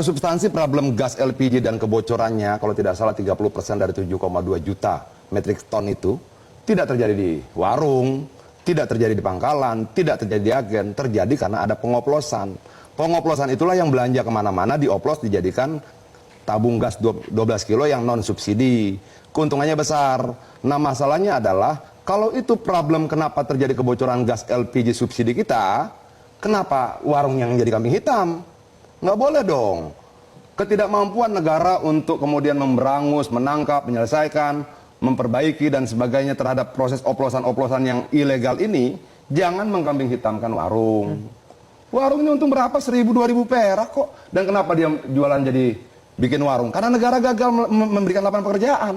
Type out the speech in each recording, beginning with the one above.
Substansi problem gas LPG dan kebocorannya, kalau tidak salah 30% dari 7,2 juta metrik ton itu, tidak terjadi di warung, tidak terjadi di pangkalan, tidak terjadi di agen, terjadi karena ada pengoplosan. Pengoplosan itulah yang belanja kemana-mana, dioplos, dijadikan tabung gas 12 kilo yang non-subsidi. Keuntungannya besar. Nah masalahnya adalah, kalau itu problem kenapa terjadi kebocoran gas LPG subsidi kita, kenapa warung yang jadi kambing hitam? Nggak boleh dong. Ketidakmampuan negara untuk kemudian memberangus, menangkap, menyelesaikan, memperbaiki dan sebagainya terhadap proses oplosan-oplosan yang ilegal ini, jangan mengkambing hitamkan warung. Warung ini untung berapa? 1.000-2.000 perak kok. Dan kenapa dia jualan jadi bikin warung? Karena negara gagal memberikan lapangan pekerjaan.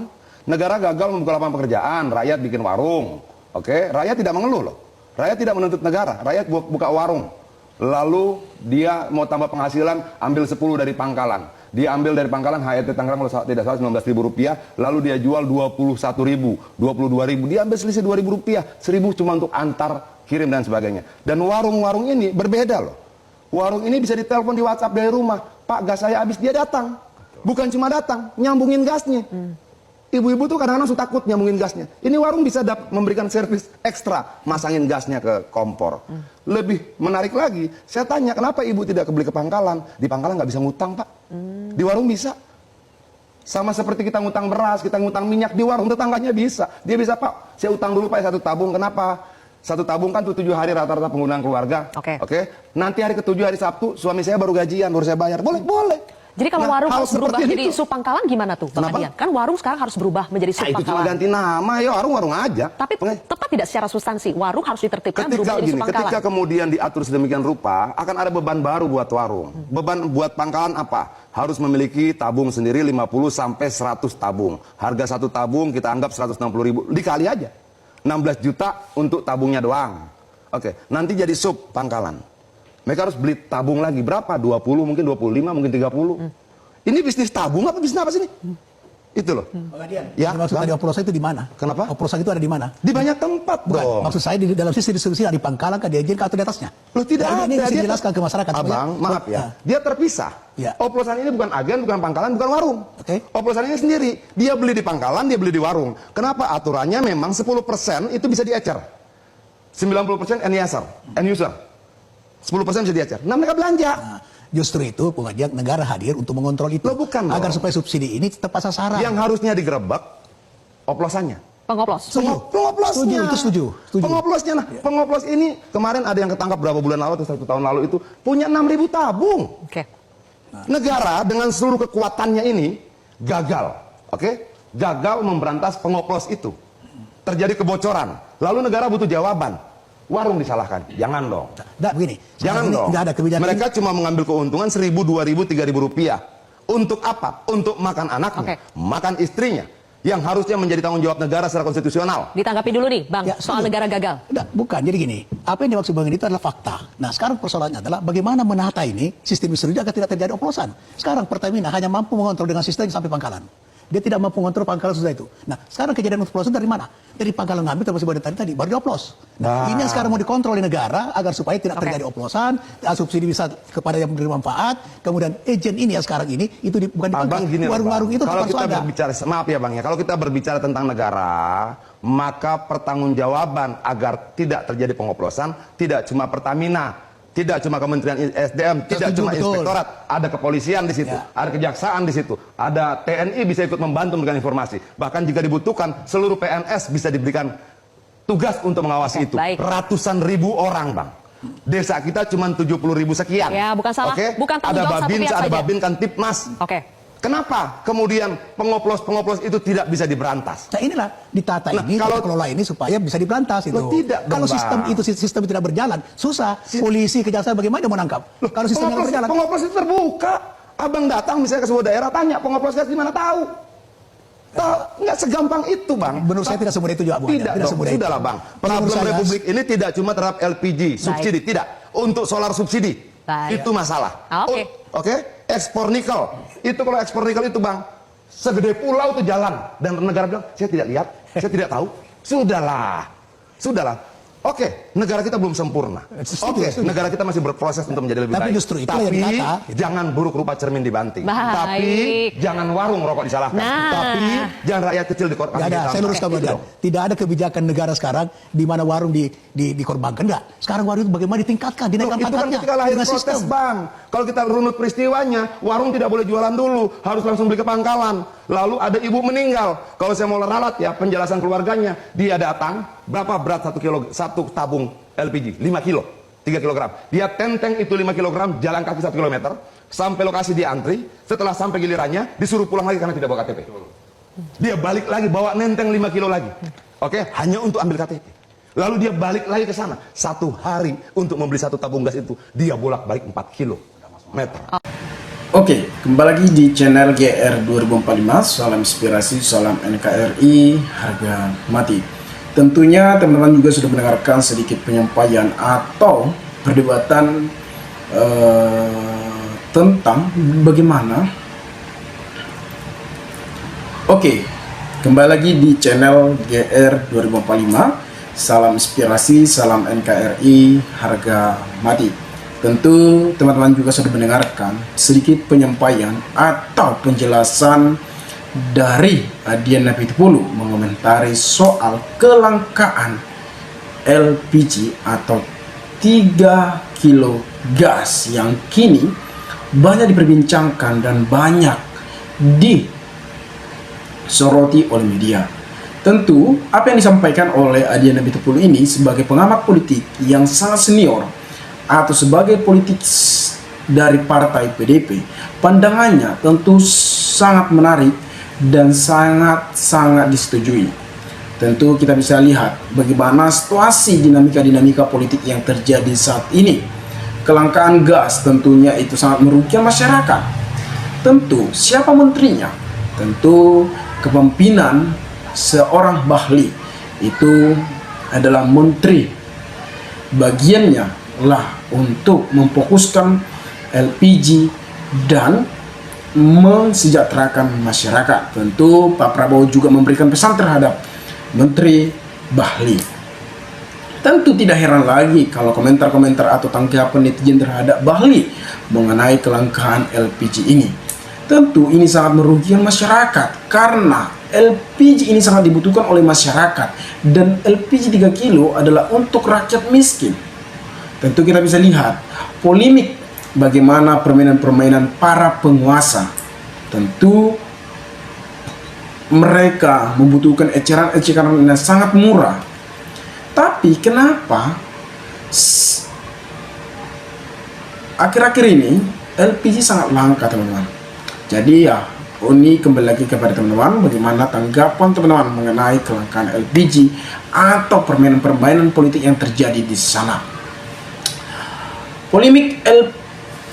Negara gagal membuka lapangan pekerjaan, rakyat bikin warung. Oke, rakyat tidak mengeluh loh. Rakyat tidak menuntut negara, rakyat buka warung. Lalu dia mau tambah penghasilan, ambil 10 dari pangkalan. Dia ambil dari pangkalan HRT Tangerang kalau tidak salah Rp19.000, lalu dia jual Rp21.000, Rp22.000, dia ambil selisih Rp2.000, Rp1.000 cuma untuk antar, kirim dan sebagainya. Dan warung-warung ini berbeda loh. Warung ini bisa ditelepon di WhatsApp dari rumah, Pak gas saya habis, dia datang. Bukan cuma datang, nyambungin gasnya. Ibu-ibu tuh kadang-kadang suka takut nyambungin gasnya. Ini warung bisa memberikan servis ekstra, masangin gasnya ke kompor. Lebih menarik lagi, saya tanya kenapa ibu tidak beli ke pangkalan? Di pangkalan nggak bisa ngutang pak, di warung bisa. Sama seperti kita ngutang beras, kita ngutang minyak, di warung tetangganya bisa. Dia bisa pak, saya utang dulu pak 1 tabung, kenapa? 1 tabung kan tuh 7 hari rata-rata penggunaan keluarga. Oke. Nanti hari ke-7 hari Sabtu, suami saya baru gajian, baru saya bayar. Boleh. Jadi kalau warung harus berubah jadi sup pangkalan gimana tuh, Bang Adian? Kan warung sekarang harus berubah menjadi sup pangkalan. Itu cuma ganti nama, ya warung aja. Tapi tepat tidak secara substansi, warung harus ditertibkan berubah jadi sup pangkalan. Ketika kemudian diatur sedemikian rupa, akan ada beban baru buat warung. Beban buat pangkalan apa? Harus memiliki tabung sendiri 50 sampai 100 tabung. Harga 1 tabung kita anggap 160.000, dikali aja. 16 juta untuk tabungnya doang. Oke, nanti jadi sup pangkalan. Mereka harus beli tabung lagi berapa? 20, mungkin 25, mungkin 30. Ini bisnis tabung apa bisnis apa sih ini? Itu loh. Bang Adian, ya, maksud tadi oplosan itu di mana? Kenapa? Oplosan itu ada di mana? Di banyak tempat dong. Maksud saya di dalam sistem distribusi ada di pangkalan, kan di agen, atau di atasnya? Loh tidak ada. Ini bisa dijelaskan ke masyarakat. Abang, maaf ya. Dia terpisah. Ya. Oplosan ini bukan agen, bukan pangkalan, bukan warung. Oke. Oplosan ini sendiri. Dia beli di pangkalan, dia beli di warung. Kenapa? Aturannya memang 10% itu bisa diecer. 90% end user. 10% bisa diecer. Nah mereka belanja. Nah, justru itu pengajian negara hadir untuk mengontrol itu. Loh, bukan agar dong. supaya subsidi ini tepat sasaran. Yang harusnya digerebek oplosannya. Pengoplos. Pengoplosnya. Setuju. Pengoplosnya. Nah, pengoplos ini kemarin ada yang ketangkap berapa bulan lalu atau 1 tahun lalu itu punya 6.000 tabung. Oke. Negara dengan seluruh kekuatannya ini gagal. Oke? Gagal memberantas pengoplos itu. Terjadi kebocoran. Lalu negara butuh jawaban. Warung disalahkan, jangan dong. Begini, jangan dong. Ada kebijakan mereka ini. cuma mengambil keuntungan 1.000, 2.000, 3.000 rupiah. Untuk apa? Untuk makan anaknya, makan istrinya. Yang harusnya menjadi tanggung jawab negara secara konstitusional. Ditanggapi dulu nih, Bang, Ya, soal negara gagal. Bukan, jadi gini, apa yang dimaksud Bang itu adalah fakta. Nah, sekarang persoalannya adalah bagaimana menata ini sistem distribusi agar tidak terjadi oplosan. Sekarang Pertamina hanya mampu mengontrol dengan sistem sampai pangkalan. Dia tidak mampu mengontrol pangkalan sudah itu. Nah, sekarang kejadian oplosan dari mana? Dari pangkalan ngambil termasuk tadi baru dioplos. Nah, ini yang sekarang mau dikontrol oleh negara agar supaya tidak terjadi oplosan, subsidi bisa kepada yang menerima manfaat. Kemudian agent ini yang sekarang ini itu bukan di warung-warung itu kalau kita ada. berbicara, maaf ya Bang ya, kalau kita berbicara tentang negara, maka pertanggungjawaban agar tidak terjadi pengoplosan tidak cuma Pertamina. Tidak cuma Kementerian SDM, tidak cuma Inspektorat, ada kepolisian di situ, ada kejaksaan di situ, ada TNI bisa ikut membantu memberikan informasi. Bahkan jika dibutuhkan, seluruh PNS bisa diberikan tugas untuk mengawasi itu. Ratusan ribu orang, Bang. Desa kita cuma 70.000 sekian. Ya, bukan salah. Bukan tanggung jawab satu pihak saja. Ada Babin, kan Tipmas. Kenapa kemudian pengoplos itu tidak bisa diberantas? Nah inilah ditata ini, kalau kelola ini supaya bisa diberantas itu. Kalau sistem tidak berjalan, susah. Polisi, kejaksaan bagaimana dia mau nangkap? Kalau sistemnya berjalan. Pengoplos itu terbuka. Abang datang misalnya ke sebuah daerah, tanya pengoplos gas di mana, tahu. Nggak segampang itu, Bang. Menurut saya tidak semudah itu juga, Bang. Tidak semudah itu. Sudahlah, Bang. Problem Republik ini tidak cuma terhadap LPG subsidi, tidak. Untuk solar subsidi. Itu masalah. Oke. Ekspor nikel. Itu kalau ekspor nikel itu, Bang, segede pulau itu jalan. Dan negara bilang, saya tidak lihat, saya tidak tahu. Sudahlah. Oke, negara kita belum sempurna. Setuju, Oke, setuju. negara kita masih berproses untuk menjadi lebih Tapi baik. justru itulah Tapi yang dikata, gitu. jangan buruk rupa cermin dibanting. Baik. Tapi jangan warung rokok disalahkan. Nah. Tapi jangan rakyat kecil dikorbankan. Nggak ada, saya luruskan Gitu Bang. dong. Tidak ada kebijakan negara sekarang di mana warung dikorbankan. Enggak. Sekarang warung itu bagaimana ditingkatkan, Loh, dinaikkan itu kan pangkatnya ketika lahir dengan protes, sistem. Bang. Kalau kita runut peristiwanya, warung tidak boleh jualan dulu, harus langsung beli ke pangkalan. Lalu ada ibu meninggal. Kalau saya mau ralat ya, penjelasan keluarganya, dia datang, berapa berat 1 kilo, satu tabung LPG? 5 kilo, 3 kilogram. Dia tenteng itu 5 kilogram, jalan kaki 1 kilometer, sampai lokasi dia antri, setelah sampai gilirannya, disuruh pulang lagi karena tidak bawa KTP. Dia balik lagi, bawa nenteng 5 kilo lagi. Oke, hanya untuk ambil KTP. Lalu dia balik lagi ke sana. 1 hari untuk membeli 1 tabung gas itu, dia bolak-balik 4 kilometer. Oke, kembali lagi di channel GR 2045. Salam inspirasi, salam NKRI, harga mati. Tentunya teman-teman juga sudah mendengarkan sedikit penyampaian atau perdebatan tentang bagaimana. Oke, kembali lagi di channel GR 2045. Salam inspirasi, salam NKRI, harga mati. Tentu teman-teman juga sudah mendengarkan sedikit penyampaian atau penjelasan dari Adian Napitupulu mengomentari soal kelangkaan LPG atau 3 kilo gas yang kini banyak diperbincangkan dan banyak disoroti oleh media. Tentu apa yang disampaikan oleh Adian Napitupulu ini sebagai pengamat politik yang sangat senior atau sebagai politikus dari partai PDP, pandangannya tentu sangat menarik dan sangat disetujui. Tentu kita bisa lihat bagaimana situasi dinamika politik yang terjadi saat ini. Kelangkaan gas tentunya itu sangat merugikan masyarakat. Tentu siapa menterinya? Tentu kepemimpinan seorang Bahli itu adalah menteri, bagiannya lah untuk memfokuskan LPG dan mensejahterakan masyarakat. Tentu Pak Prabowo juga memberikan pesan terhadap Menteri Bahli. Tentu tidak heran lagi kalau komentar-komentar atau tanggapan netizen terhadap Bahli mengenai kelangkaan LPG ini. Tentu ini sangat merugikan masyarakat karena LPG ini sangat dibutuhkan oleh masyarakat dan LPG 3 kilo adalah untuk rakyat miskin. Tentu kita bisa lihat polemik bagaimana permainan-permainan para penguasa. Tentu mereka membutuhkan eceran-eceran yang sangat murah. Tapi kenapa akhir-akhir ini LPG sangat langka, teman-teman? Jadi ya, ini kembali lagi kepada teman-teman bagaimana tanggapan teman-teman mengenai kelangkaan LPG atau permainan-permainan politik yang terjadi di sana. Polemik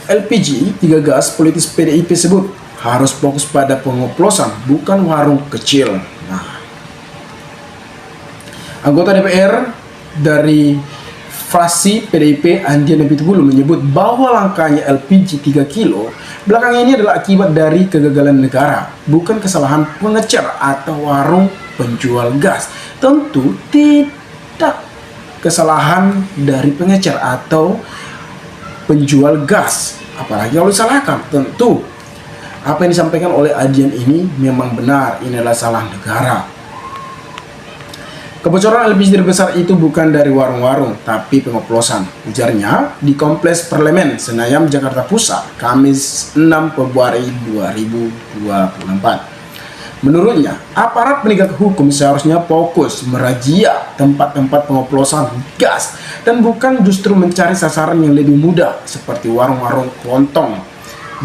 LPG 3 gas, politis PDIP sebut harus fokus pada pengoplosan, bukan warung kecil. Nah, anggota DPR dari fraksi PDIP Adian Napitupulu menyebut bahwa langkanya LPG 3 kilo belakangan ini adalah akibat dari kegagalan negara, bukan kesalahan pengecer atau warung penjual gas. Tentu tidak kesalahan dari pengecer atau penjual gas, apalagi kalau disalahkan. Tentu apa yang disampaikan oleh Adian ini memang benar, ini adalah salah negara. Kebocoran LPG terbesar itu bukan dari warung-warung, tapi pengoplosan, ujarnya di Kompleks Parlemen Senayan, Jakarta Pusat, Kamis 6 Februari 2024. Menurutnya, aparat penegak hukum seharusnya fokus merazia tempat-tempat pengoplosan gas dan bukan justru mencari sasaran yang lebih mudah seperti warung-warung kelontong.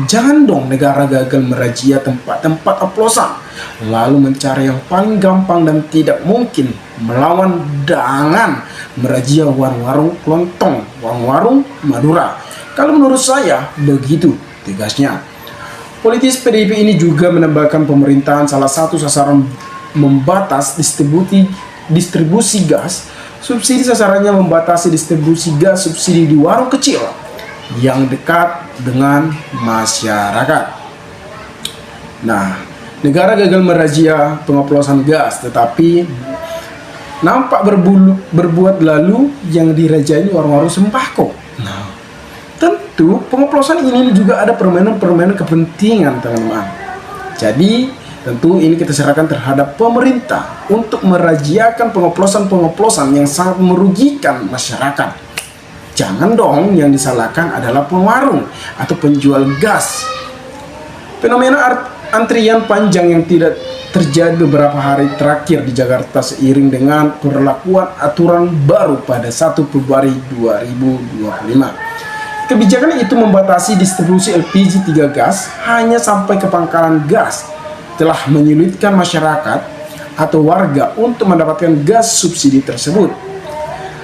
Jangan dong negara gagal merazia tempat-tempat oplosan lalu mencari yang paling gampang dan tidak mungkin melawan dengan merazia warung-warung kelontong, warung-warung Madura. Kalau menurut saya begitu tegasnya. Politis PDIP ini juga menambahkan pemerintahan salah satu sasaran membatas distribusi gas. Subsidi sasarannya membatasi distribusi gas subsidi di warung kecil yang dekat dengan masyarakat. Nah, negara gagal merazia pengoplosan gas, tetapi nampak berbuat lalu yang dirajai warung-warung sembako. Nah, tentu pengoplosan ini juga ada permainan-permainan kepentingan, teman-teman. Jadi, tentu ini kita serahkan terhadap pemerintah untuk merajiakan pengoplosan-pengoplosan yang sangat merugikan masyarakat. Jangan dong yang disalahkan adalah pewarung atau penjual gas. Fenomena antrian panjang yang tidak terjadi beberapa hari terakhir di Jakarta seiring dengan perlakuan aturan baru pada 1 Februari 2025. Kebijakan itu membatasi distribusi LPG 3 gas hanya sampai ke pangkalan gas, telah menyulitkan masyarakat atau warga untuk mendapatkan gas subsidi tersebut.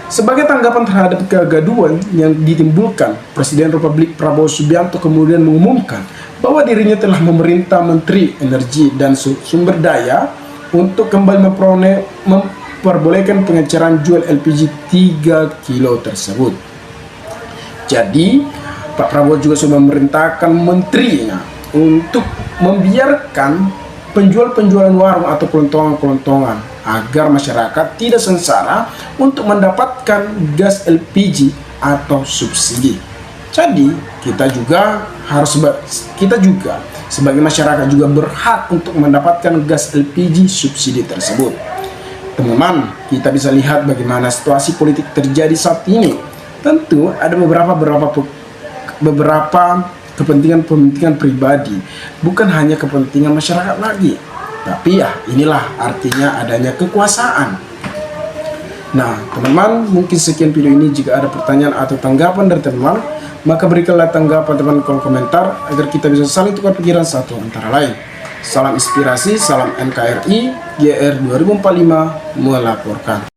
Sebagai tanggapan terhadap kegaduhan yang ditimbulkan, Presiden Republik Prabowo Subianto kemudian mengumumkan bahwa dirinya telah memerintah Menteri Energi dan Sumber Daya untuk kembali memperbolehkan pengeceran jual LPG 3 kilo tersebut. Jadi, Pak Prabowo juga sudah memerintahkan menterinya untuk membiarkan penjual-penjualan warung atau kelontongan-kelontongan agar masyarakat tidak sengsara untuk mendapatkan gas LPG atau subsidi. Jadi, kita juga sebagai masyarakat juga berhak untuk mendapatkan gas LPG subsidi tersebut. Teman-teman, kita bisa lihat bagaimana situasi politik terjadi saat ini. Tentu ada beberapa kepentingan pribadi, bukan hanya kepentingan masyarakat lagi. Tapi ya inilah artinya adanya kekuasaan. Nah, teman-teman, mungkin sekian video ini. Jika ada pertanyaan atau tanggapan dari teman-teman, maka berikanlah tanggapan teman kolom komentar agar kita bisa saling tukar pikiran satu antara lain. Salam inspirasi, salam NKRI, GR 2045 melaporkan.